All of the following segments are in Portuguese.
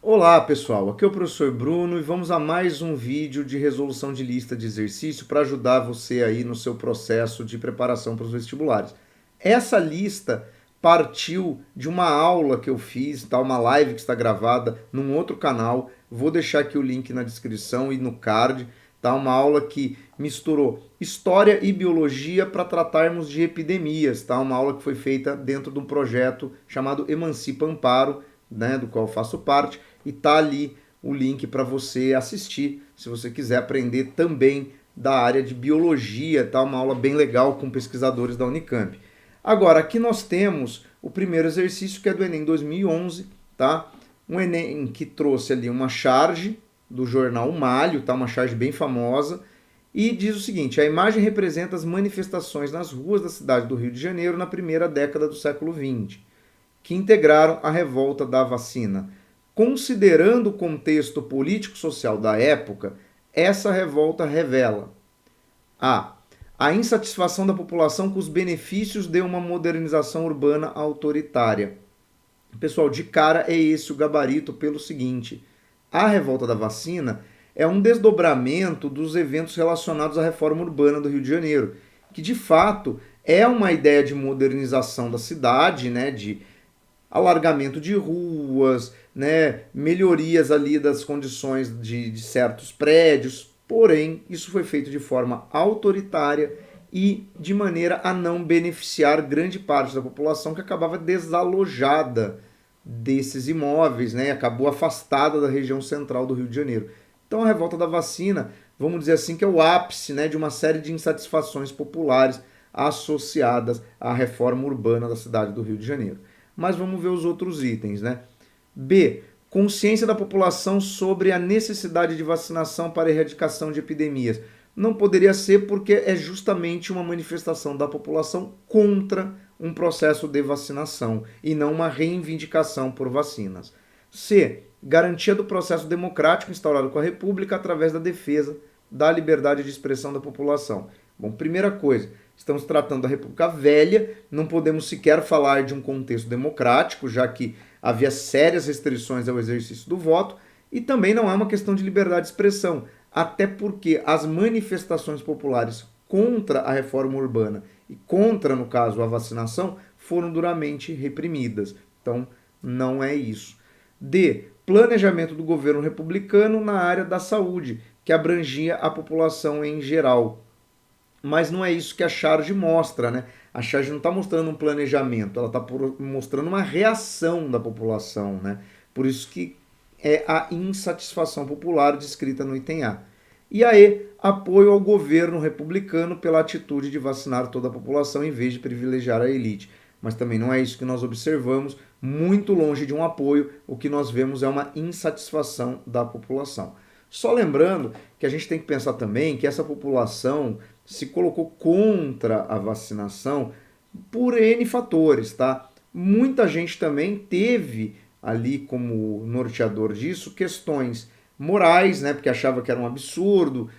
Olá pessoal, aqui é o professor Bruno e vamos a mais um vídeo de resolução de lista de exercício para ajudar você aí no seu processo de preparação para os vestibulares. Essa lista partiu de uma aula que eu fiz, tá? Uma live que está gravada num outro canal. Vou deixar aqui o link na descrição e no card, tá? Uma aula que misturou história e biologia para tratarmos de epidemias, tá? Uma aula que foi feita dentro de um projeto chamado Emancipa Amparo, né, do qual eu faço parte, e tá ali o link para você assistir, se você quiser aprender também da área de biologia, tá? Uma aula bem legal com pesquisadores da Unicamp. Agora, aqui nós temos o primeiro exercício, que é do Enem 2011, tá? Um Enem que trouxe ali uma charge do jornal Malho, tá? Uma charge bem famosa, e diz o seguinte: a imagem representa as manifestações nas ruas da cidade do Rio de Janeiro na primeira década do século XX, que integraram a revolta da vacina. Considerando o contexto político-social da época, essa revolta revela a insatisfação da população com os benefícios de uma modernização urbana autoritária. Pessoal, de cara é esse o gabarito pelo seguinte: a revolta da vacina é um desdobramento dos eventos relacionados à reforma urbana do Rio de Janeiro, que de fato é uma ideia de modernização da cidade, né, de alargamento de ruas, né, melhorias ali das condições de certos prédios, porém isso foi feito de forma autoritária e de maneira a não beneficiar grande parte da população que acabava desalojada desses imóveis, né, acabou afastada da região central do Rio de Janeiro. Então a revolta da vacina, vamos dizer assim, que é o ápice, né, de uma série de insatisfações populares associadas à reforma urbana da cidade do Rio de Janeiro. Mas vamos ver os outros itens, né? B. Consciência da população sobre a necessidade de vacinação para a erradicação de epidemias. Não poderia ser, porque é justamente uma manifestação da população contra um processo de vacinação e não uma reivindicação por vacinas. C. Garantia do processo democrático instaurado com a República através da defesa da liberdade de expressão da população. Bom, primeira coisa, estamos tratando da República Velha, não podemos sequer falar de um contexto democrático, já que havia sérias restrições ao exercício do voto, e também não é uma questão de liberdade de expressão, até porque as manifestações populares contra a reforma urbana e contra, no caso, a vacinação, foram duramente reprimidas. Então, não é isso. D. Planejamento do governo republicano na área da saúde, que abrangia a população em geral. Mas não é isso que a charge mostra, né? A charge não está mostrando um planejamento, ela está mostrando uma reação da população, né? Por isso que é a insatisfação popular descrita no item A. E aí, apoio ao governo republicano pela atitude de vacinar toda a população em vez de privilegiar a elite. Mas também não é isso que nós observamos, muito longe de um apoio, o que nós vemos é uma insatisfação da população. Só lembrando que a gente tem que pensar também que essa população se colocou contra a vacinação por N fatores, tá? Muita gente também teve ali como norteador disso questões morais, né? Porque achava que era um absurdo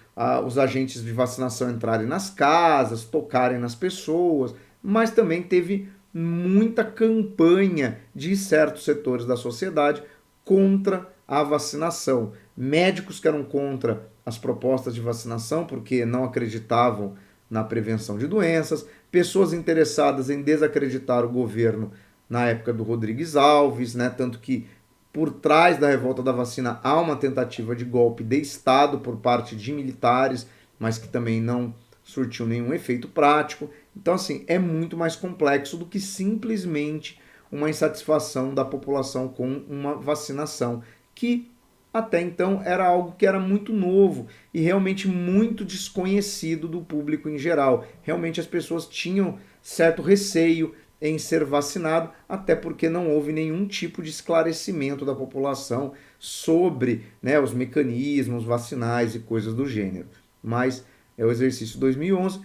os agentes de vacinação entrarem nas casas, tocarem nas pessoas, mas também teve muita campanha de certos setores da sociedade contra a vacinação. Médicos que eram contra as propostas de vacinação porque não acreditavam na prevenção de doenças, pessoas interessadas em desacreditar o governo na época do Rodrigues Alves, né? Tanto que por trás da revolta da vacina há uma tentativa de golpe de Estado por parte de militares, mas que também não surtiu nenhum efeito prático. Então, assim, é muito mais complexo do que simplesmente uma insatisfação da população com uma vacinação, que até então era algo que era muito novo e realmente muito desconhecido do público em geral. Realmente as pessoas tinham certo receio em ser vacinado, até porque não houve nenhum tipo de esclarecimento da população sobre, né, os mecanismos vacinais e coisas do gênero. Mas é o exercício 2011.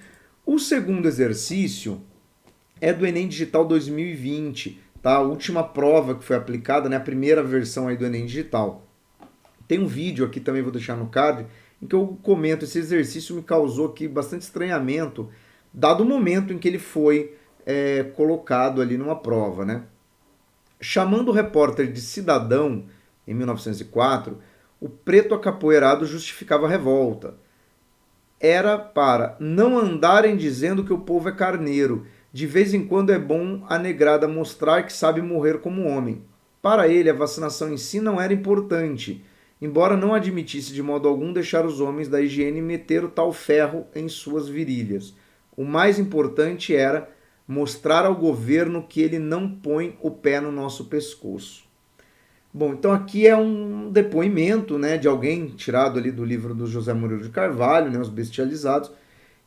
O segundo exercício é do Enem Digital 2020, tá? A última prova que foi aplicada, né, a primeira versão aí do Enem Digital. Tem um vídeo aqui também, vou deixar no card, em que eu comento, esse exercício me causou aqui bastante estranhamento, dado o momento em que ele foi colocado ali numa prova, né? Chamando o repórter de cidadão, em 1904, o preto acapoeirado justificava a revolta. Era para não andarem dizendo que o povo é carneiro. De vez em quando é bom a negrada mostrar que sabe morrer como homem. Para ele, a vacinação em si não era importante, embora não admitisse de modo algum deixar os homens da higiene meter o tal ferro em suas virilhas. O mais importante era mostrar ao governo que ele não põe o pé no nosso pescoço. Bom, então aqui é um depoimento, né, de alguém tirado ali do livro do José Murilo de Carvalho, né, Os Bestializados,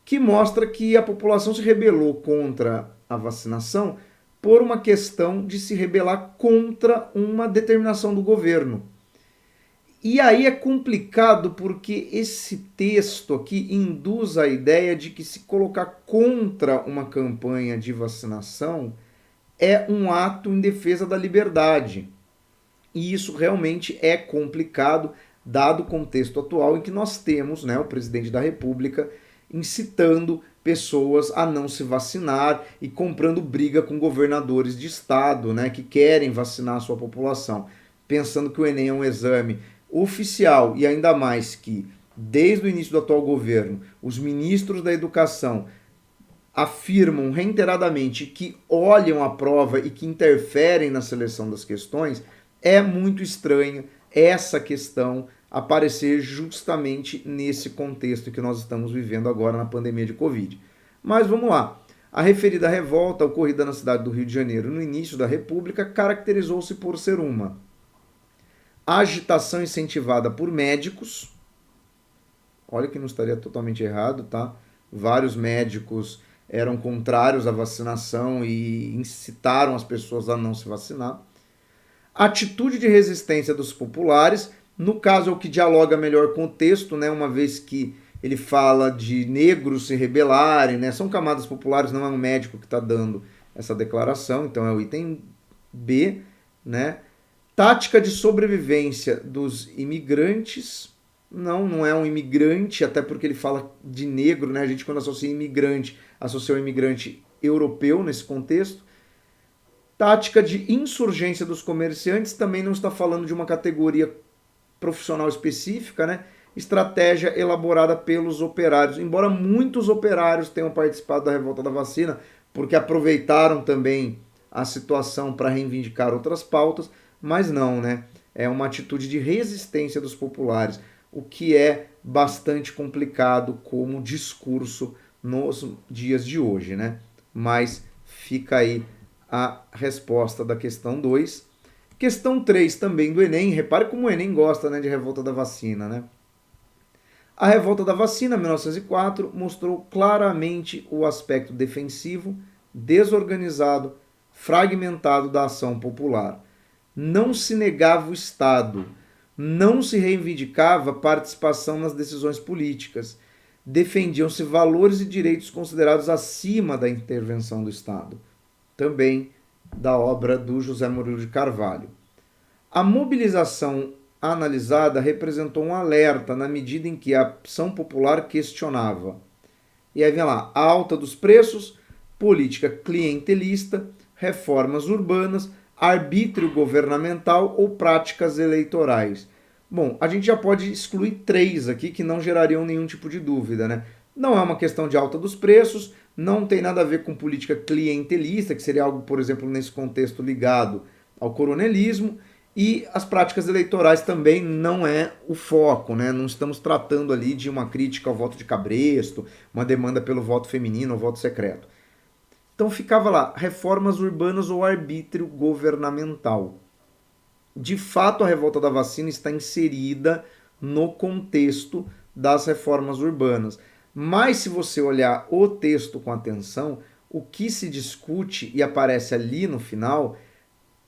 que mostra que a população se rebelou contra a vacinação por uma questão de se rebelar contra uma determinação do governo. E aí é complicado porque esse texto aqui induz a ideia de que se colocar contra uma campanha de vacinação é um ato em defesa da liberdade. E isso realmente é complicado, dado o contexto atual em que nós temos, né, o presidente da República incitando pessoas a não se vacinar e comprando briga com governadores de estado, né, que querem vacinar a sua população, pensando que o Enem é um exame oficial e ainda mais que, desde o início do atual governo, os ministros da educação afirmam reiteradamente que olham a prova e que interferem na seleção das questões. É muito estranho essa questão aparecer justamente nesse contexto que nós estamos vivendo agora na pandemia de Covid. Mas vamos lá. A referida revolta ocorrida na cidade do Rio de Janeiro no início da República caracterizou-se por ser uma agitação incentivada por médicos. Olha que não estaria totalmente errado, tá? Vários médicos eram contrários à vacinação e incitaram as pessoas a não se vacinar. Atitude de resistência dos populares, no caso é o que dialoga melhor com o texto, né? Uma vez que ele fala de negros se rebelarem, né? São camadas populares, não é um médico que está dando essa declaração, então é o item B, né? Tática de sobrevivência dos imigrantes. Não é um imigrante, até porque ele fala de negro, né? A gente, quando associa imigrante, associa o imigrante europeu nesse contexto. Tática de insurgência dos comerciantes, também não está falando de uma categoria profissional específica, né? Estratégia elaborada pelos operários. Embora muitos operários tenham participado da revolta da vacina, porque aproveitaram também a situação para reivindicar outras pautas, mas não, né? É uma atitude de resistência dos populares, o que é bastante complicado como discurso nos dias de hoje, né? Mas fica aí a resposta da questão 2. Questão 3 também do Enem. Repare como o Enem gosta, né, de revolta da vacina, né? A revolta da vacina, 1904, mostrou claramente o aspecto defensivo, desorganizado, fragmentado da ação popular. Não se negava o Estado, não se reivindicava participação nas decisões políticas. Defendiam-se valores e direitos considerados acima da intervenção do Estado. Também da obra do José Murilo de Carvalho. A mobilização analisada representou um alerta na medida em que a ação popular questionava. E aí vem lá, a alta dos preços, política clientelista, reformas urbanas, arbítrio governamental ou práticas eleitorais. Bom, a gente já pode excluir 3 aqui que não gerariam nenhum tipo de dúvida, né? Não é uma questão de alta dos preços, não tem nada a ver com política clientelista, que seria algo, por exemplo, nesse contexto ligado ao coronelismo, e as práticas eleitorais também não é o foco, né? Não estamos tratando ali de uma crítica ao voto de cabresto, uma demanda pelo voto feminino ou voto secreto. Então ficava lá, reformas urbanas ou arbítrio governamental. De fato, a revolta da vacina está inserida no contexto das reformas urbanas. Mas se você olhar o texto com atenção, o que se discute e aparece ali no final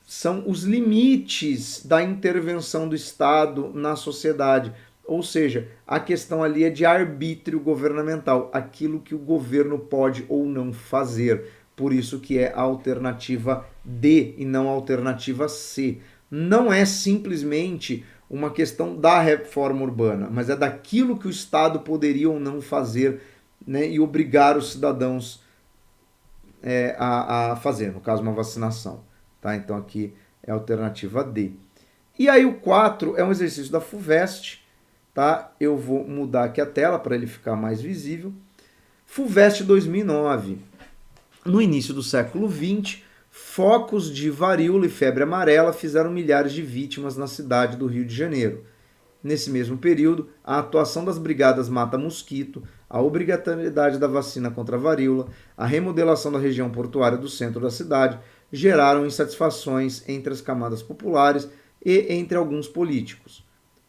são os limites da intervenção do Estado na sociedade. Ou seja, a questão ali é de arbítrio governamental, aquilo que o governo pode ou não fazer. Por isso que é a alternativa D e não a alternativa C. Não é simplesmente uma questão da reforma urbana, mas é daquilo que o Estado poderia ou não fazer, né, e obrigar os cidadãos a fazer, no caso uma vacinação. Tá? Então aqui é a alternativa D. E aí o 4 é um exercício da FUVEST, tá? Eu vou mudar aqui a tela para ele ficar mais visível. FUVEST 2009. No início do século XX, focos de varíola e febre amarela fizeram milhares de vítimas na cidade do Rio de Janeiro. Nesse mesmo período, a atuação das brigadas mata-mosquito, a obrigatoriedade da vacina contra a varíola, a remodelação da região portuária do centro da cidade geraram insatisfações entre as camadas populares e entre alguns políticos.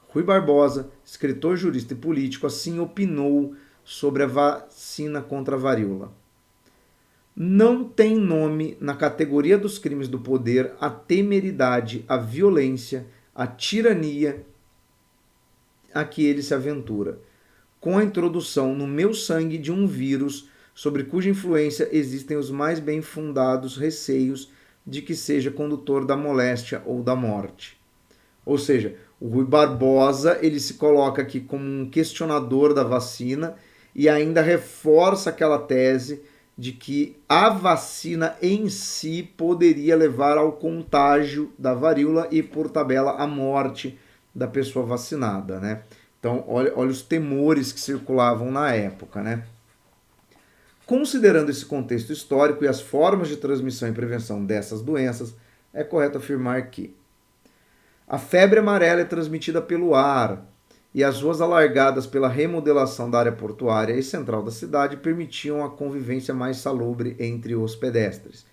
Rui Barbosa, escritor, jurista e político, assim opinou sobre a vacina contra a varíola. Não tem nome na categoria dos crimes do poder a temeridade, a violência, a tirania a que ele se aventura, com a introdução no meu sangue de um vírus sobre cuja influência existem os mais bem fundados receios de que seja condutor da moléstia ou da morte. Ou seja, o Rui Barbosa ele se coloca aqui como um questionador da vacina e ainda reforça aquela tese de que a vacina em si poderia levar ao contágio da varíola e, por tabela, à morte da pessoa vacinada, né? Então, olha os temores que circulavam na época, né? Considerando esse contexto histórico e as formas de transmissão e prevenção dessas doenças, é correto afirmar que a febre amarela é transmitida pelo ar e as ruas alargadas pela remodelação da área portuária e central da cidade permitiam a convivência mais salubre entre os pedestres.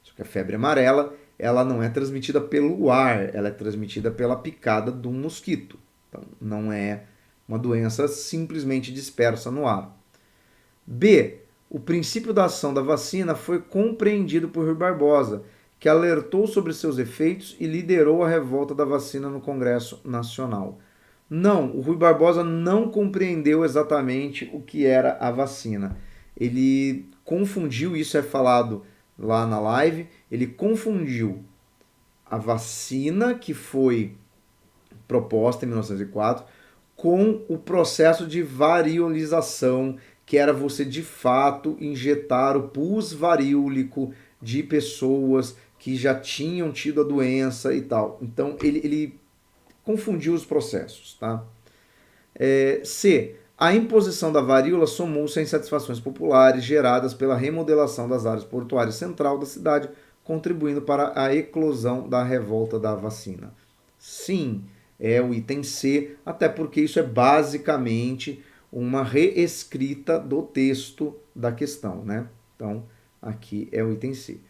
Só que a febre amarela ela não é transmitida pelo ar, ela é transmitida pela picada de um mosquito. Então, não é uma doença simplesmente dispersa no ar. B. O princípio da ação da vacina foi compreendido por Rui Barbosa, que alertou sobre seus efeitos e liderou a revolta da vacina no Congresso Nacional. Não, o Rui Barbosa não compreendeu exatamente o que era a vacina. Ele confundiu, isso é falado lá na live, ele confundiu a vacina que foi proposta em 1904 com o processo de variolização, que era você de fato injetar o pus varíolico de pessoas que já tinham tido a doença e tal. Então ele confundiu os processos, tá? C. A imposição da varíola somou-se a insatisfações populares geradas pela remodelação das áreas portuárias central da cidade, contribuindo para a eclosão da revolta da vacina. Sim, é o item C, até porque isso é basicamente uma reescrita do texto da questão, né? Então, aqui é o item C.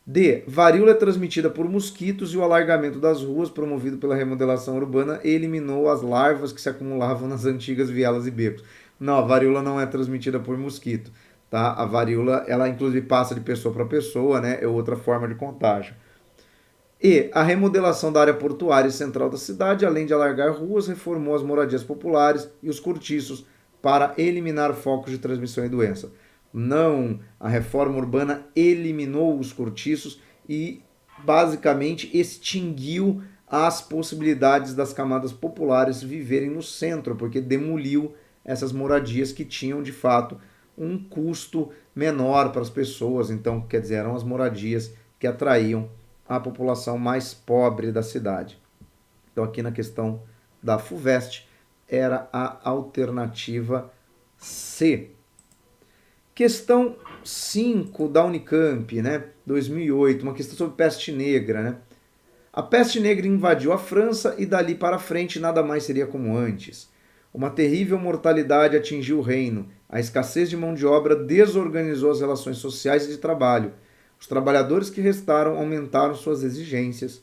D. Varíola é transmitida por mosquitos e o alargamento das ruas, promovido pela remodelação urbana, eliminou as larvas que se acumulavam nas antigas vielas e becos. Não, a varíola não é transmitida por mosquito, tá? A varíola, ela inclusive passa de pessoa para pessoa, né? É outra forma de contágio. E a remodelação da área portuária e central da cidade, além de alargar ruas, reformou as moradias populares e os cortiços para eliminar focos de transmissão e doença. Não, a reforma urbana eliminou os cortiços e basicamente extinguiu as possibilidades das camadas populares viverem no centro, porque demoliu essas moradias que tinham de fato um custo menor para as pessoas. Então, quer dizer, eram as moradias que atraíam a população mais pobre da cidade. Então, aqui na questão da FUVEST, era a alternativa C. Questão 5 da Unicamp, né? 2008, uma questão sobre peste negra, né? A peste negra invadiu a França e dali para frente nada mais seria como antes. Uma terrível mortalidade atingiu o reino. A escassez de mão de obra desorganizou as relações sociais e de trabalho. Os trabalhadores que restaram aumentaram suas exigências.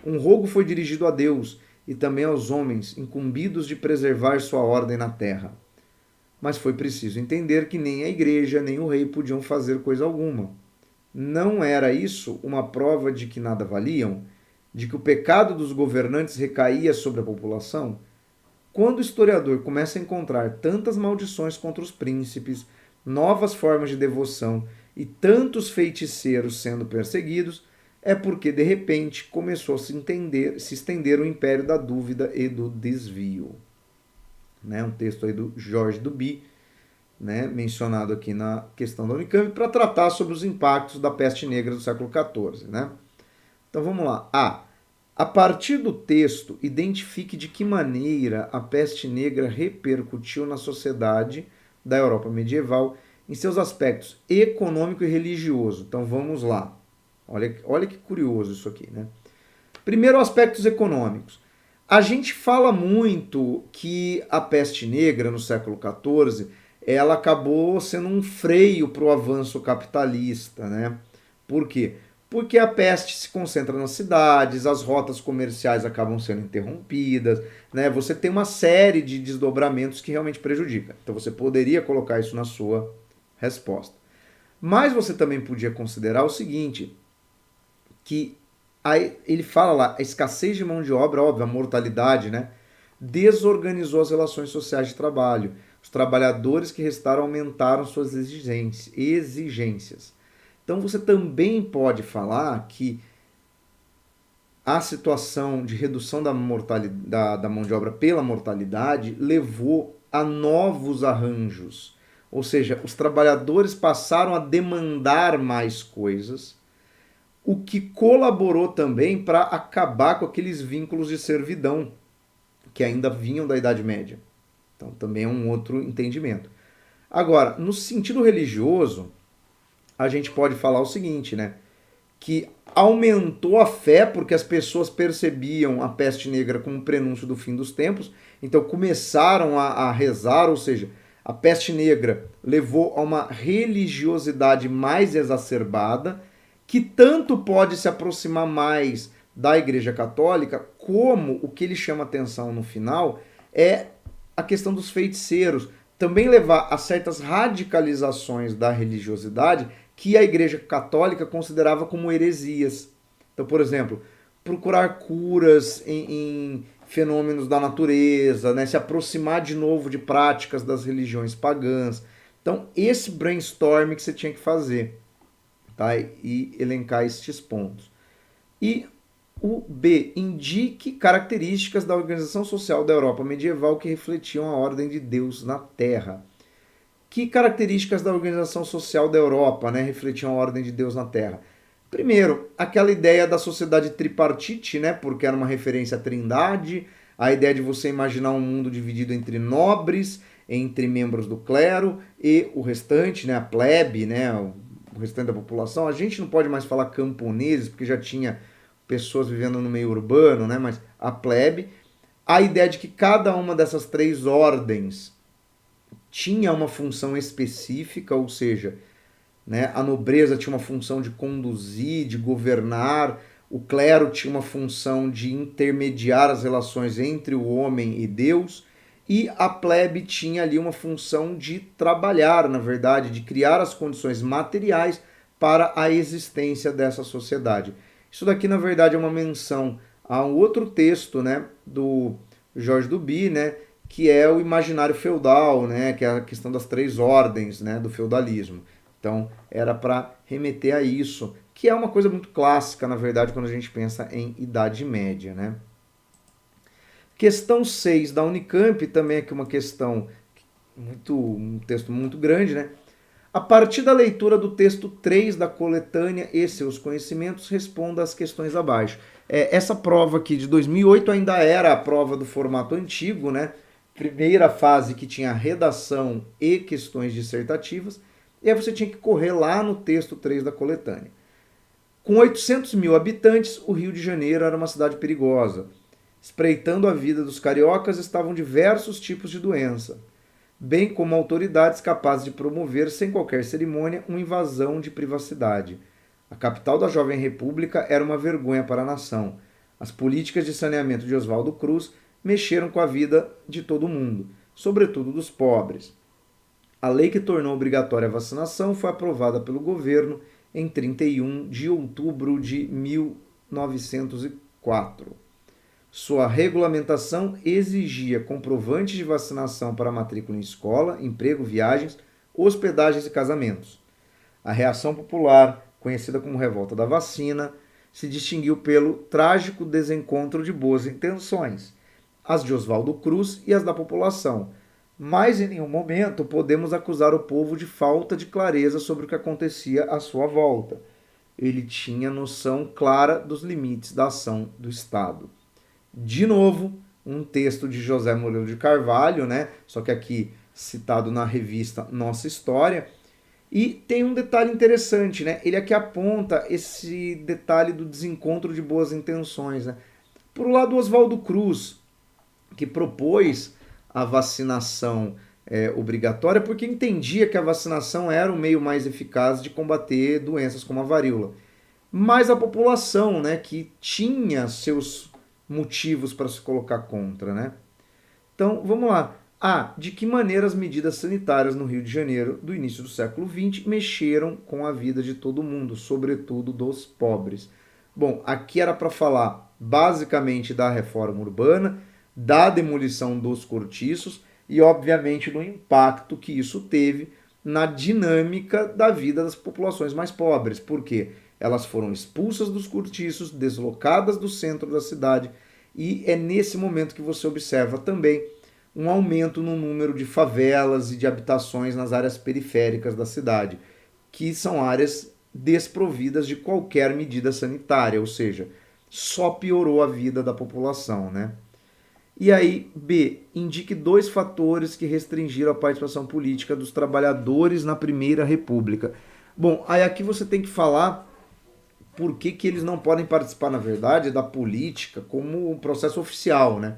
Um rogo foi dirigido a Deus e também aos homens, incumbidos de preservar sua ordem na terra. Mas foi preciso entender que nem a igreja nem o rei podiam fazer coisa alguma. Não era isso uma prova de que nada valiam? De que o pecado dos governantes recaía sobre a população? Quando o historiador começa a encontrar tantas maldições contra os príncipes, novas formas de devoção e tantos feiticeiros sendo perseguidos, é porque de repente começou a se estender o império da dúvida e do desvio. Né? Um texto aí do Georges Duby, né? Mencionado aqui na questão da Unicamp, para tratar sobre os impactos da peste negra do século XIV. Né? Então vamos lá. A. A partir do texto, identifique de que maneira a peste negra repercutiu na sociedade da Europa medieval em seus aspectos econômico e religioso. Então vamos lá. Olha que curioso isso aqui, né? Primeiro, aspectos econômicos. A gente fala muito que a peste negra no século XIV ela acabou sendo um freio para o avanço capitalista, né? Por quê? Porque a peste se concentra nas cidades, as rotas comerciais acabam sendo interrompidas, né? Você tem uma série de desdobramentos que realmente prejudicam. Então você poderia colocar isso na sua resposta. Mas você também podia considerar o seguinte, que aí ele fala lá, a escassez de mão de obra, óbvio, a mortalidade, né? Desorganizou as relações sociais de trabalho. Os trabalhadores que restaram aumentaram suas exigências. Então você também pode falar que a situação de redução da mortalidade, da mão de obra pela mortalidade levou a novos arranjos. Ou seja, os trabalhadores passaram a demandar mais coisas, o que colaborou também para acabar com aqueles vínculos de servidão que ainda vinham da Idade Média. Então também é um outro entendimento. Agora, no sentido religioso, a gente pode falar o seguinte, né? Que aumentou a fé porque as pessoas percebiam a peste negra como um prenúncio do fim dos tempos, então começaram a rezar, ou seja, a peste negra levou a uma religiosidade mais exacerbada, que tanto pode se aproximar mais da Igreja Católica, como o que ele chama atenção no final é a questão dos feiticeiros, também levar a certas radicalizações da religiosidade que a Igreja Católica considerava como heresias. Então, por exemplo, procurar curas em fenômenos da natureza, né? Se aproximar de novo de práticas das religiões pagãs. Então, esse brainstorm que você tinha que fazer, tá? E elencar estes pontos. E o B, indique características da organização social da Europa medieval que refletiam a ordem de Deus na Terra. Que características da organização social da Europa, né, refletiam a ordem de Deus na Terra? Primeiro, aquela ideia da sociedade tripartite, né, porque era uma referência à Trindade, a ideia de você imaginar um mundo dividido entre nobres, entre membros do clero e o restante, né, a plebe, né, o restante da população. A gente não pode mais falar camponeses, porque já tinha pessoas vivendo no meio urbano, né, mas a plebe. A ideia de que cada uma dessas três ordens tinha uma função específica, ou seja, né, a nobreza tinha uma função de conduzir, de governar, o clero tinha uma função de intermediar as relações entre o homem e Deus, e a plebe tinha ali uma função de trabalhar, na verdade, de criar as condições materiais para a existência dessa sociedade. Isso daqui, na verdade, é uma menção a um outro texto, né, do Georges Duby, né, que é o imaginário feudal, né, que é a questão das três ordens, né, do feudalismo. Então, era para remeter a isso, que é uma coisa muito clássica, na verdade, quando a gente pensa em Idade Média, né? Questão 6 da Unicamp, também aqui uma questão, um texto muito grande, né? A partir da leitura do texto 3 da coletânea e seus conhecimentos, responda às questões abaixo. Essa prova aqui de 2008 ainda era a prova do formato antigo, né? Primeira fase que tinha redação e questões dissertativas, e aí você tinha que correr lá no texto 3 da coletânea. Com 800 mil habitantes, o Rio de Janeiro era uma cidade perigosa. Espreitando a vida dos cariocas estavam diversos tipos de doença, bem como autoridades capazes de promover, sem qualquer cerimônia, uma invasão de privacidade. A capital da jovem república era uma vergonha para a nação. As políticas de saneamento de Oswaldo Cruz mexeram com a vida de todo mundo, sobretudo dos pobres. A lei que tornou obrigatória a vacinação foi aprovada pelo governo em 31 de outubro de 1904. Sua regulamentação exigia comprovantes de vacinação para matrícula em escola, emprego, viagens, hospedagens e casamentos. A reação popular, conhecida como Revolta da Vacina, se distinguiu pelo trágico desencontro de boas intenções, as de Oswaldo Cruz e as da população, mas em nenhum momento podemos acusar o povo de falta de clareza sobre o que acontecia à sua volta. ele tinha noção clara dos limites da ação do Estado. De novo, um texto de José Moreira de Carvalho, né? Só que aqui citado na revista Nossa História. E tem um detalhe interessante, né? Ele aqui aponta esse detalhe do desencontro de boas intenções, né? Por um lado, Oswaldo Cruz, que propôs a vacinação obrigatória porque entendia que a vacinação era o meio mais eficaz de combater doenças como a varíola. Mas a população, né, que tinha seus motivos para se colocar contra, né? Então, vamos lá. De que maneira as medidas sanitárias no Rio de Janeiro do início do século XX mexeram com a vida de todo mundo, sobretudo dos pobres? Bom, aqui era para falar basicamente da reforma urbana, da demolição dos cortiços e, obviamente, do impacto que isso teve na dinâmica da vida das populações mais pobres. Por quê? Elas foram expulsas dos cortiços, deslocadas do centro da cidade, e é nesse momento que você observa também um aumento no número de favelas e de habitações nas áreas periféricas da cidade, que são áreas desprovidas de qualquer medida sanitária, ou seja, só piorou a vida da população, né? E aí, B, indique 2 fatores que restringiram a participação política dos trabalhadores na Primeira República. Bom, aí aqui você tem que falar por que eles não podem participar, na verdade, da política como um processo oficial, né?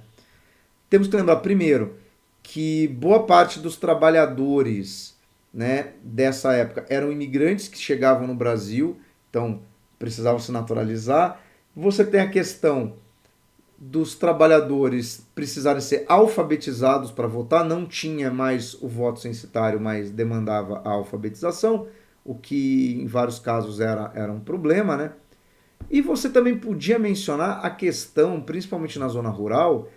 Temos que lembrar, primeiro, que boa parte dos trabalhadores, né, dessa época eram imigrantes que chegavam no Brasil, então precisavam se naturalizar. Você tem a questão dos trabalhadores precisarem ser alfabetizados para votar, não tinha mais o voto censitário, mas demandava a alfabetização, o que em vários casos era um problema, né? E você também podia mencionar a questão, principalmente na zona rural,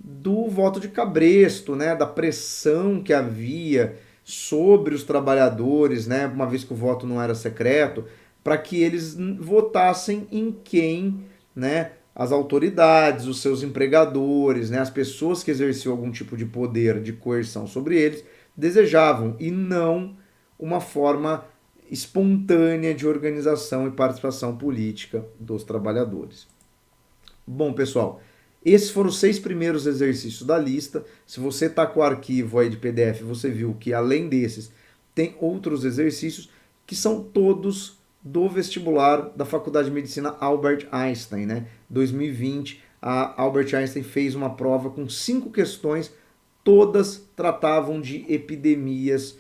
do voto de cabresto, né, da pressão que havia sobre os trabalhadores, né, uma vez que o voto não era secreto, para que eles votassem em quem, né, as autoridades, os seus empregadores, né, as pessoas que exerciam algum tipo de poder de coerção sobre eles, desejavam, e não uma forma espontânea de organização e participação política dos trabalhadores. Bom, pessoal, esses foram os 6 primeiros exercícios da lista. Se você está com o arquivo aí de PDF, você viu que além desses, tem outros exercícios que são todos do vestibular da Faculdade de Medicina Albert Einstein, né? 2020, a Albert Einstein fez uma prova com 5 questões, todas tratavam de epidemias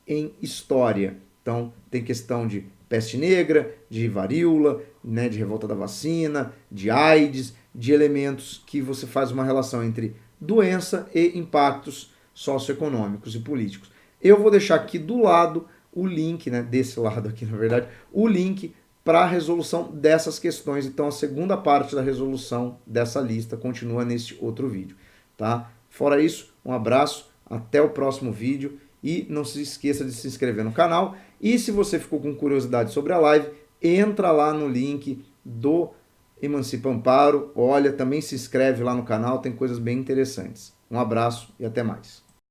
em história. Então, tem questão de peste negra, de varíola, né, de revolta da vacina, de AIDS, de elementos que você faz uma relação entre doença e impactos socioeconômicos e políticos. Eu vou deixar aqui do lado o link, né, desse lado aqui na verdade, o link para a resolução dessas questões. Então a segunda parte da resolução dessa lista continua neste outro vídeo, tá? Fora isso, um abraço, até o próximo vídeo e não se esqueça de se inscrever no canal. E se você ficou com curiosidade sobre a live, entra lá no link do Emancipa Amparo, olha, também se inscreve lá no canal, tem coisas bem interessantes. Um abraço e até mais.